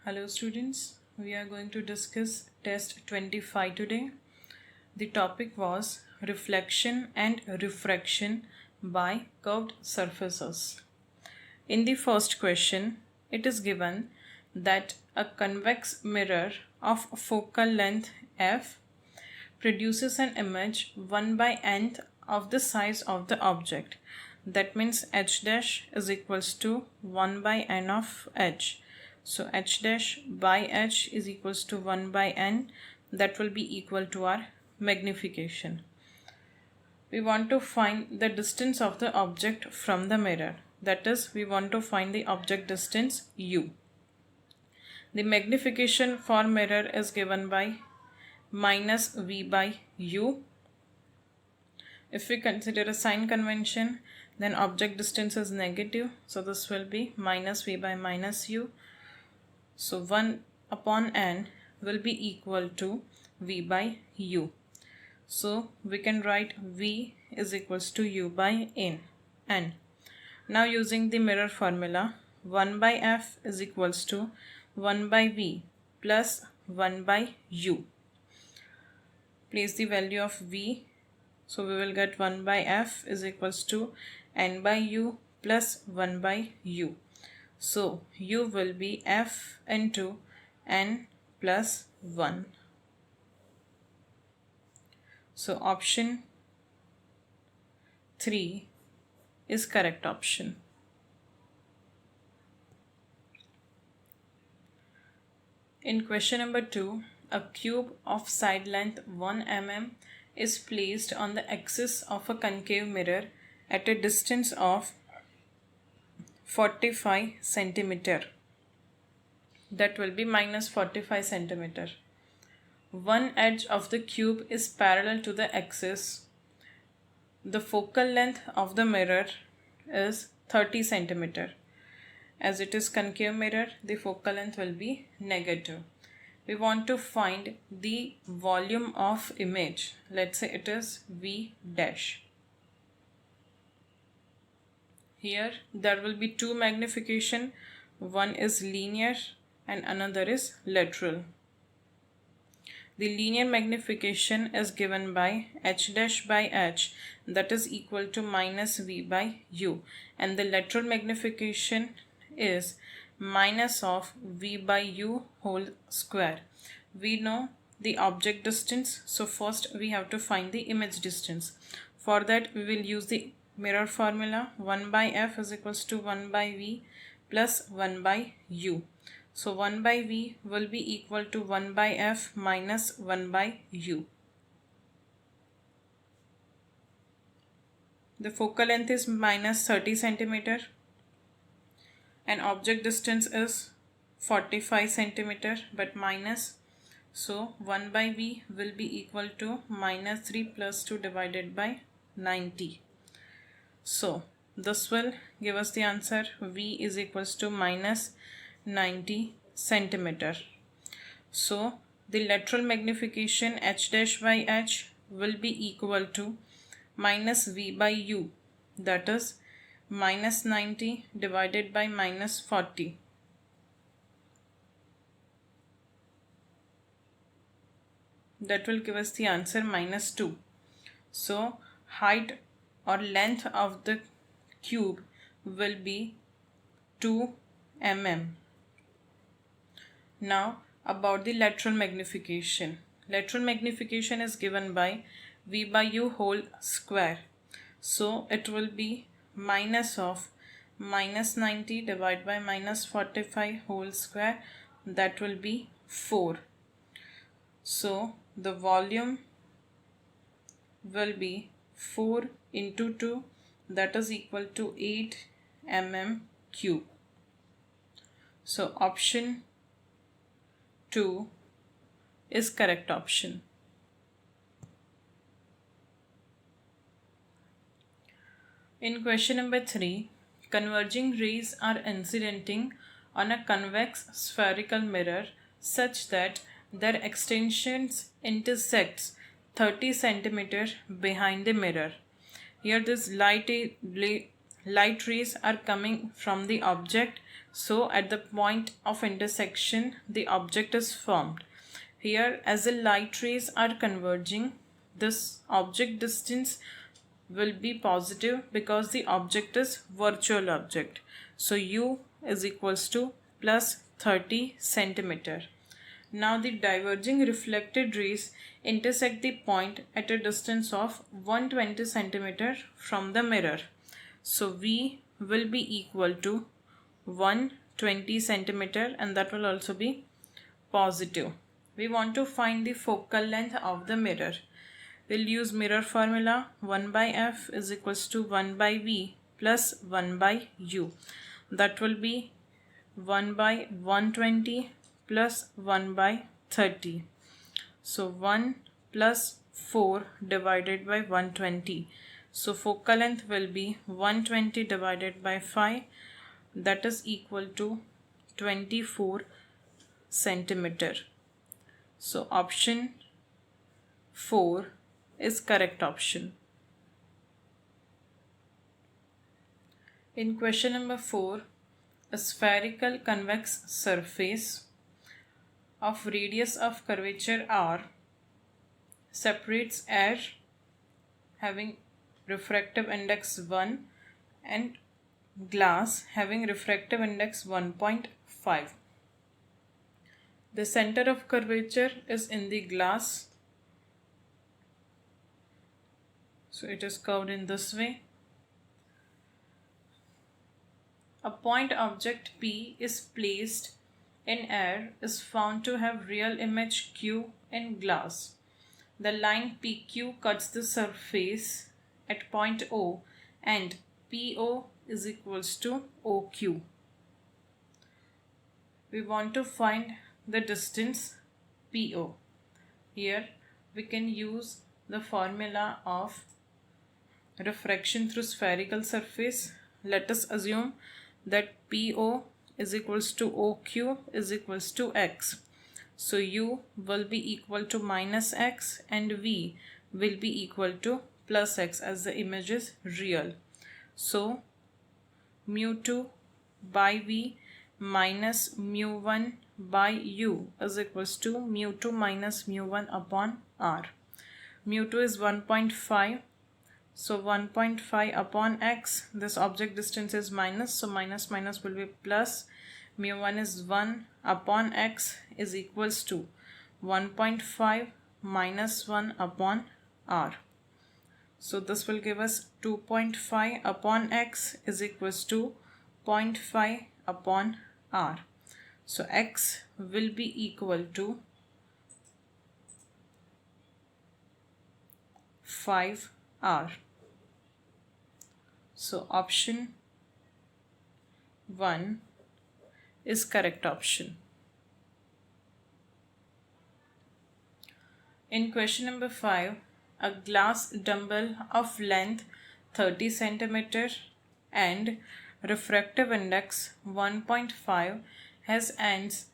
Hello students, we are going to discuss test 25 today. The topic was reflection and refraction by curved surfaces. In the first question, it is given that a convex mirror of focal length f produces an image 1 by nth of the size of the object. That means h dash is equals to 1 by n of h. So h dash by h is equals to 1 by n. That will be equal to our magnification. We want to find the distance of the object from the mirror. That is, we want to find the object distance u. The magnification for mirror is given by minus v by u. If we consider a sign convention, then object distance is negative. So this will be minus v by minus u. So 1 upon n will be equal to v by u. So we can write v is equals to u by n. Now using the mirror formula, 1 by f is equals to 1 by v plus 1 by u. Place the value of v. So we will get 1 by f is equals to n by u plus 1 by u. So u will be f into n plus 1. So option 3 is correct option. In question number 2, a cube of side length 1 mm is placed on the axis of a concave mirror at a distance of 45 centimeter. That will be minus 45 centimeter. One edge of the cube is parallel to the axis. The focal length of the mirror is 30 centimeter. As it is concave mirror, the focal length will be negative. We want to find the volume of image. Let's say it is v dash. Here there will be two magnification. One is linear and another is lateral. The linear magnification is given by h dash by h, that is equal to minus v by u, and the lateral magnification is minus of v by u whole square. We know the object distance, so first we have to find the image distance. For that we will use the mirror formula. 1 by f is equals to 1 by v plus 1 by u. So 1 by v will be equal to 1 by f minus 1 by u. The focal length is minus 30 centimeter and object distance is 45 centimeter but minus. So 1 by v will be equal to minus 3 plus 2 divided by 90. So this will give us the answer v is equals to minus 90 centimeter. So the lateral magnification h dash by h will be equal to minus v by u, that is minus 90 divided by minus 40. That will give us the answer minus 2. So height or length of the cube will be 2 mm. Now about the lateral magnification. Lateral magnification is given by v by u whole square. So it will be minus of minus 90 divided by minus 45 whole square. That will be 4. So the volume will be 4 into 2, that is equal to 8 mm cube. So option 2 is correct option. In question number 3, converging rays are incidenting on a convex spherical mirror such that their extensions intersects 30 centimeter behind the mirror. Here this light rays are coming from the object So at the point of intersection, the object is formed. Here, as the light rays are converging, this object distance will be positive because the object is virtual object. So U is equals to plus 30 centimeter. Now the diverging reflected rays intersect the point at a distance of 120 centimeter from the mirror. So V will be equal to 120 centimeter, and that will also be positive. We want to find the focal length of the mirror. We'll use mirror formula. 1 by F is equals to 1 by V plus 1 by U. That will be 1 by 120 plus 1 by 30. So 1 plus 4 divided by 120. So focal length will be 120 divided by 5, that is equal to 24 centimeter. So option 4 is correct option. In question number 4, a spherical convex surface of radius of curvature r separates air having refractive index 1 and glass having refractive index 1.5. The center of curvature is in the glass, so it is curved in this way. A point object P is placed in air is found to have real image Q in glass. The line PQ cuts the surface at point O and PO is equals to OQ. We want to find the distance PO. Here we can use the formula of refraction through spherical surface. Let us assume that PO is equals to OQ is equals to X. So U will be equal to minus X and V will be equal to plus X as the image is real. So mu 2 by V minus mu 1 by U is equals to mu 2 minus mu 1 upon R. Mu 2 is 1.5. So 1.5 upon X, this object distance is minus, so minus minus will be plus. Mu 1 is 1 upon X is equals to 1.5 minus 1 upon R. So this will give us 2.5 upon X is equals to 0.5 upon R. So X will be equal to 5R. So option 1 is correct option. In question number 5, a glass dumbbell of length 30 centimeter and refractive index 1.5 has ends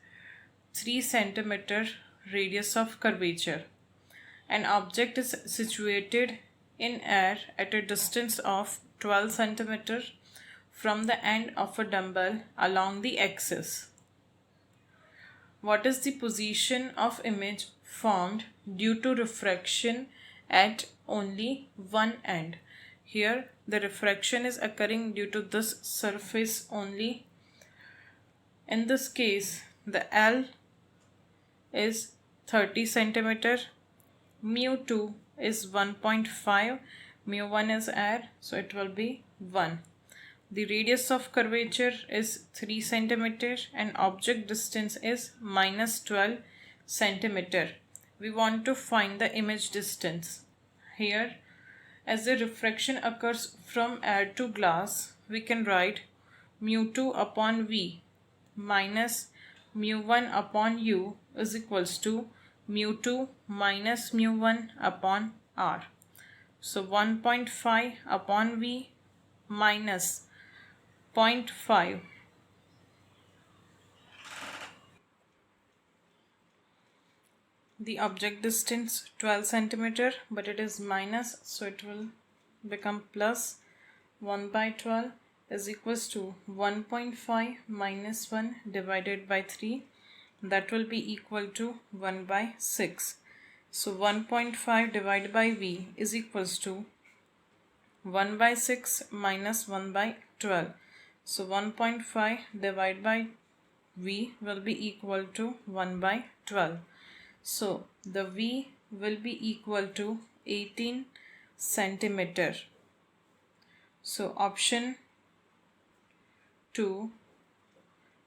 3 centimeter radius of curvature. An object is situated in air at a distance of 12 centimeter from the end of a dumbbell along the axis. What is the position of image formed due to refraction at only one end? Here the refraction is occurring due to this surface only. In this case the L is 30 centimeter, mu 2 is 1.5, mu 1 is air, so it will be 1. The radius of curvature is 3 centimeter and object distance is minus 12 centimeter. We want to find the image distance. Here, as the refraction occurs from air to glass, we can write mu 2 upon V minus mu 1 upon U is equals to mu 2 minus mu 1 upon R. So 1.5 upon V minus 0.5 the object distance 12 centimeter, but it is minus, so it will become plus 1 by 12 is equals to 1.5 minus 1 divided by 3. That will be equal to 1 by 6. So 1.5 divided by V is equals to 1 by 6 minus 1 by 12. So 1.5 divided by V will be equal to 1 by 12. So the V will be equal to 18 centimeter. So option 2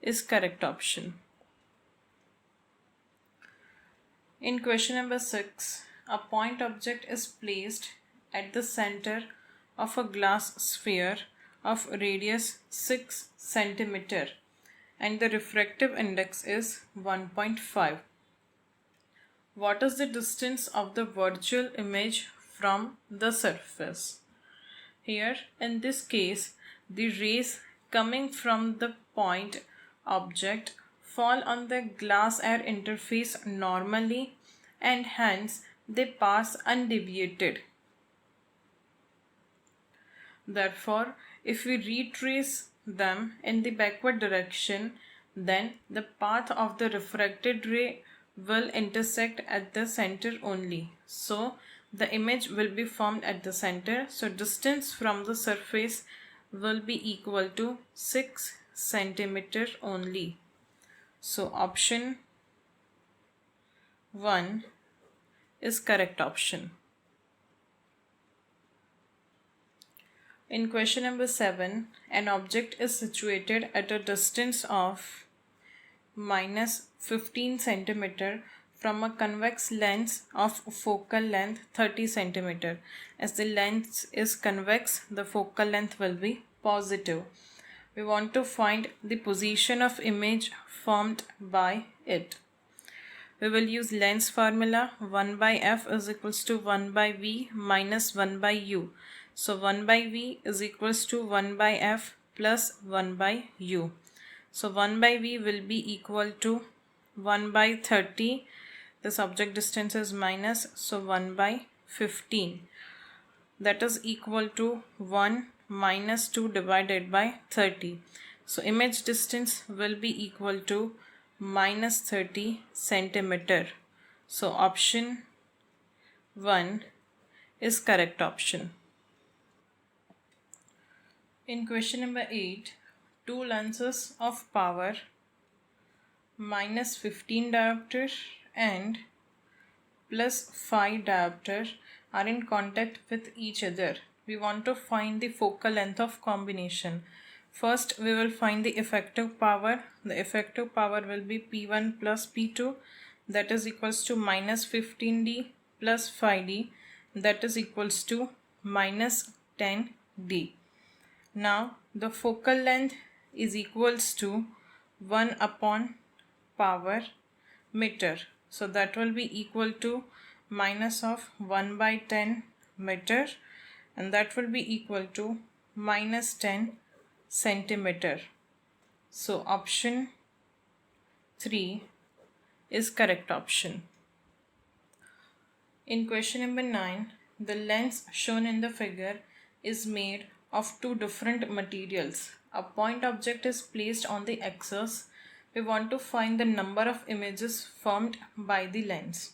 is correct option. In question number 6, a point object is placed at the center of a glass sphere of radius 6 centimeter and the refractive index is 1.5. What is the distance of the virtual image from the surface? Here, in this case, the rays coming from the point object fall on the glass air interface normally and hence they pass undeviated. Therefore, if we retrace them in the backward direction, then the path of the refracted ray will intersect at the center only. So, the image will be formed at the center. So, distance from the surface will be equal to 6 centimeter only. So, option 1 is correct option. In question number 7, an object is situated at a distance of minus 15 centimeter from a convex lens of focal length 30 centimeter. As the lens is convex, the focal length will be positive. We want to find the position of image formed by it. We will use lens formula. 1 by f is equals to 1 by v minus 1 by u. So 1 by v is equals to 1 by f plus 1 by u. So 1 by v will be equal to 1 by 30. This object distance is minus, so 1 by 15. That is equal to 1 minus 2 divided by 30. So image distance will be equal to minus 30 centimeter. So option 1 is correct option. In question number 8, two lenses of power minus 15 diopter and plus 5 diopter are in contact with each other. We want to find the focal length of combination. First, we will find the effective power. The effective power will be P1 plus P2, that is equals to minus 15D plus 5D, that is equals to minus 10D. Now, the focal length is equals to 1 upon power meter. So, that will be equal to minus of 1 by 10 meter, and that will be equal to minus 10 centimeter. So, option 3 is correct option. In question number 9, the lens shown in the figure is made of two different materials. A point object is placed on the axis. We want to find the number of images formed by the lens.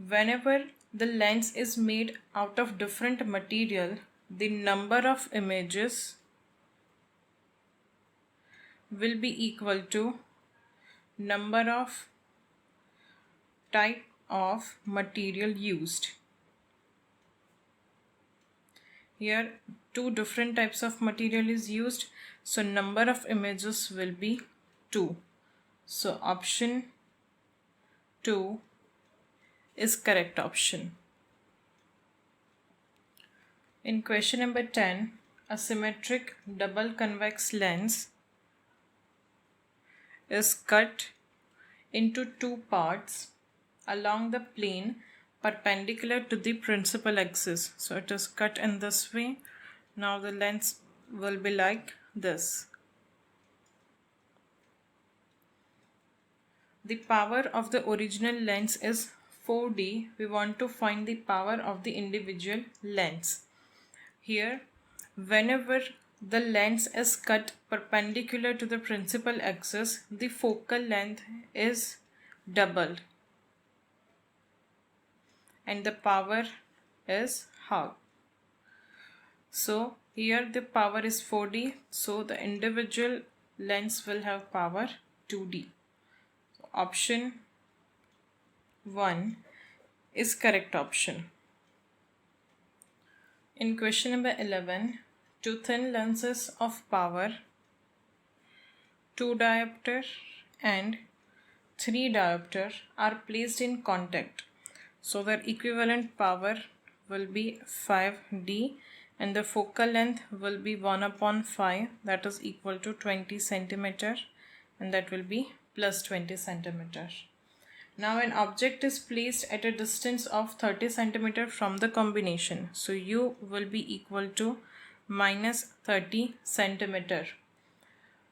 Whenever the lens is made out of different material, the number of images will be equal to number of type of material used. Here two different types of material is used, so number of images will be 2. So option 2 is correct option. In question number 10, a symmetric double convex lens is cut into two parts along the plane perpendicular to the principal axis. So it is cut in this way. Now the lens will be like this. The power of the original lens is 4D. We want to find the power of the individual lens. Here, whenever the lens is cut perpendicular to the principal axis, the focal length is doubled and the power is half. So here the power is 4D, so the individual lens will have power 2D. So option 1 is correct option. In question number 11, two thin lenses of power 2 diopter and 3 diopter are placed in contact. So their equivalent power will be 5D and the focal length will be 1 upon 5, that is equal to 20 centimeter, and that will be plus 20 centimeter. Now an object is placed at a distance of 30 centimeter from the combination. So U will be equal to minus 30 centimeter.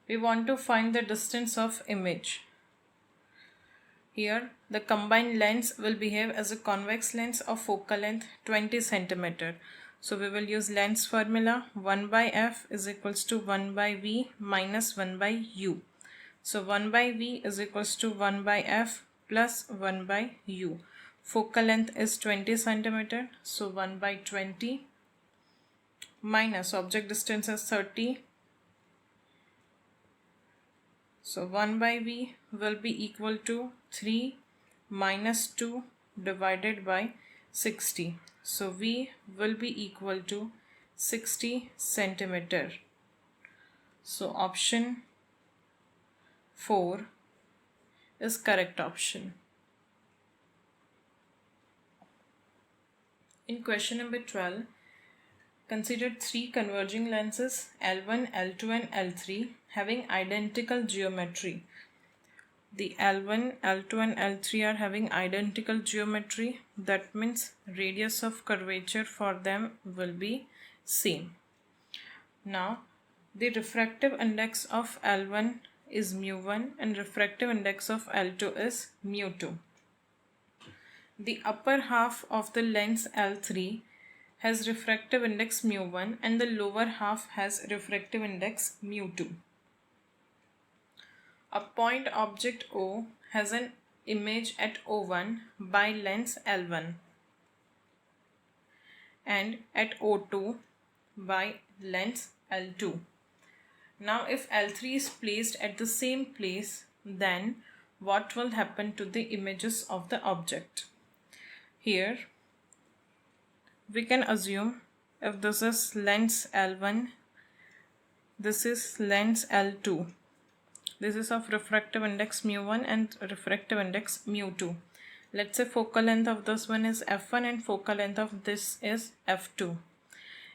We want to find the distance of image. Here the combined lens will behave as a convex lens of focal length 20 centimeter. So we will use lens formula. 1 by F is equals to 1 by V minus 1 by U. So 1 by V is equals to 1 by F plus 1 by U. Focal length is 20 centimeter. So 1 by 20 minus object distance is 30. So 1 by V will be equal to 3 minus 2 divided by 60. So V will be equal to 60 centimeter. So option 4 is correct option. In question number 12, consider three converging lenses L1, L2 and L3 having identical geometry. The L1, L2 and L3 are having identical geometry. That means radius of curvature for them will be same. Now the refractive index of L1 is mu1 and refractive index of L2 is mu2. The upper half of the lens L3 has refractive index mu1 and the lower half has refractive index mu2. A point object O has an image at O1 by lens L1 and at O2 by lens L2. Now if L3 is placed at the same place, then what will happen to the images of the object? Here we can assume if this is lens L1, this is lens L2. This is of refractive index mu1 and refractive index mu2. Let's say focal length of this one is f1 and focal length of this is f2.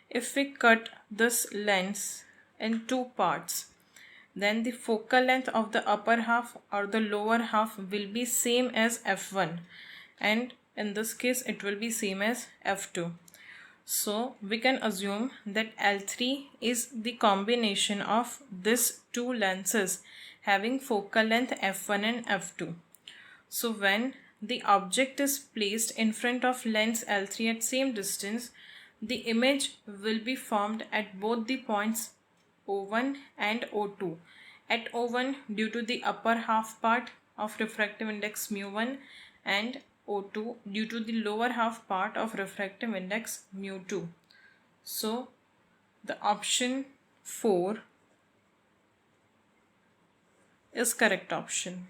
If we cut this lens in two parts, then the focal length of the upper half or the lower half will be same as f1, and in this case it will be same as f2. So we can assume that L3 is the combination of these two lenses having focal length f1 and f2. So when the object is placed in front of lens L3 at same distance, the image will be formed at both the points O1 and O2. At O1 due to the upper half part of refractive index mu1 and O2 due to the lower half part of refractive index mu2. So the option 4 is correct option.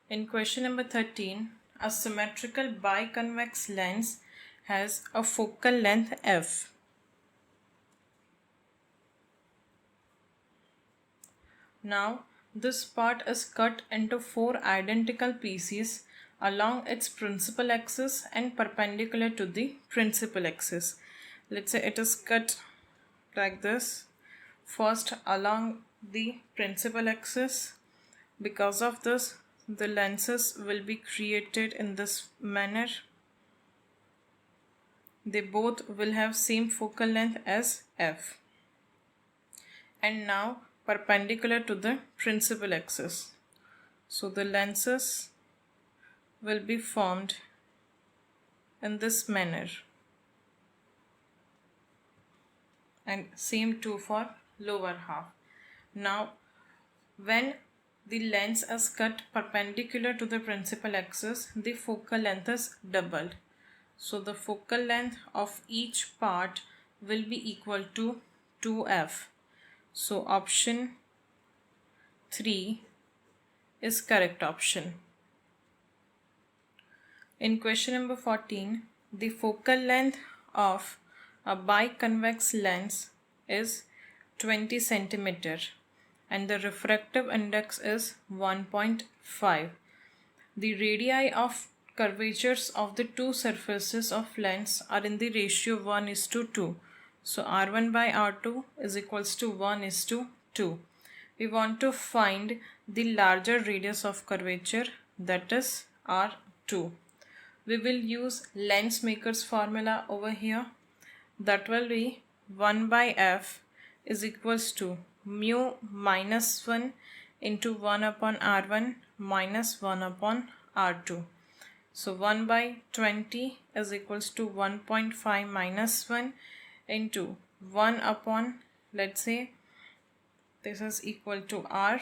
In question number 13, a symmetrical biconvex lens has a focal length f. Now this part is cut into 4 identical pieces along its principal axis and perpendicular to the principal axis. Let's say it is cut like this. First along the principal axis. Because of this, the lenses will be created in this manner. They both will have same focal length as f. And now perpendicular to the principal axis. So the lenses will be formed in this manner. and same 2 for lower half. Now when the lens is cut perpendicular to the principal axis, the focal length is doubled. So the focal length of each part will be equal to 2f. So option 3 is correct option. In question number 14, the focal length of a biconvex lens is 20 centimeter and the refractive index is 1.5. The radii of curvatures of the two surfaces of lens are in the ratio 1:2. So R1 by R2 is equals to 1:2. We want to find the larger radius of curvature, that is R2. We will use lens maker's formula over here. That will be 1 by f is equals to mu minus 1 into 1 upon R1 minus 1 upon R2. So 1 by 20 is equals to 1.5 minus 1 into 1 upon, let's say this is equal to R.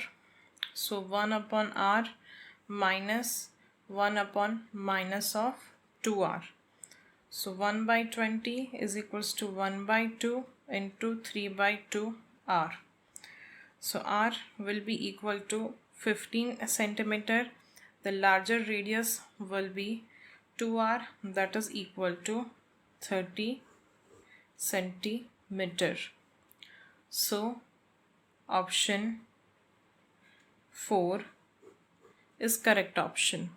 So 1 upon R minus 1 upon minus of 2R. So 1 by 20 is equals to 1 by 2 into 3 by 2R. So R will be equal to 15 centimeter. The larger radius will be 2R, that is equal to 30 centimeter. So option 4 is correct option.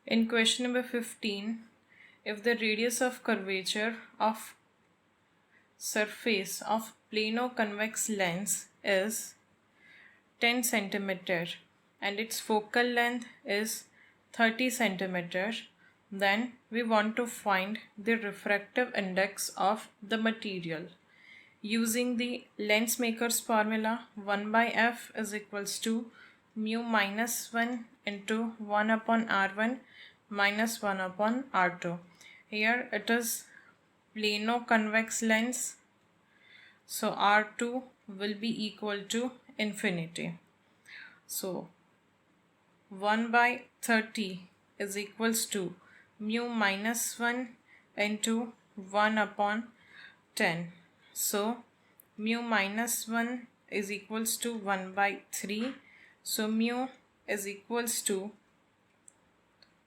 In question number 15, if the radius of curvature of surface of plano-convex lens is 10 centimeter and its focal length is 30 centimeter, then we want to find the refractive index of the material. Using the lens maker's formula, 1 by f is equals to mu minus 1 into 1 upon R1 minus 1 upon R2. Here it is plano-convex lens, so R2 will be equal to infinity. So 1 by 30 is equals to mu minus 1 into 1 upon 10. So mu minus 1 is equals to 1 by 3. So mu is equals to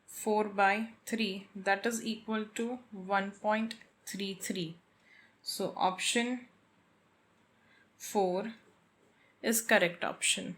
4 by 3, that is equal to 1.33. So option 4 is correct option.